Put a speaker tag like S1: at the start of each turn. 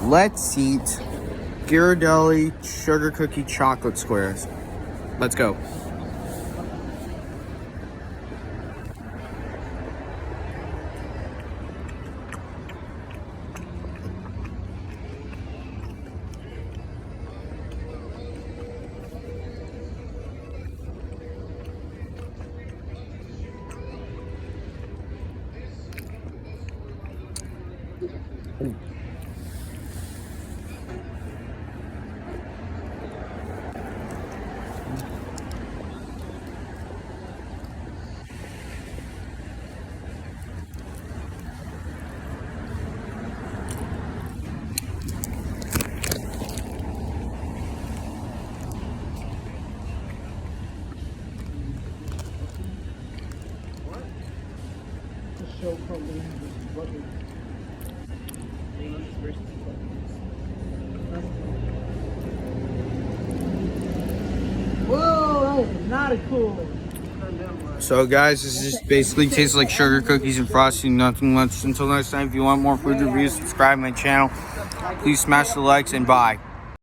S1: Let's eat Ghirardelli sugar cookie chocolate squares. Let's go.
S2: Whoa, that is not a cool.
S1: So guys, this just basically tastes like sugar cookies and frosting, nothing much. Until next time, if you want more food reviews, subscribe to my channel. Please smash the likes and bye.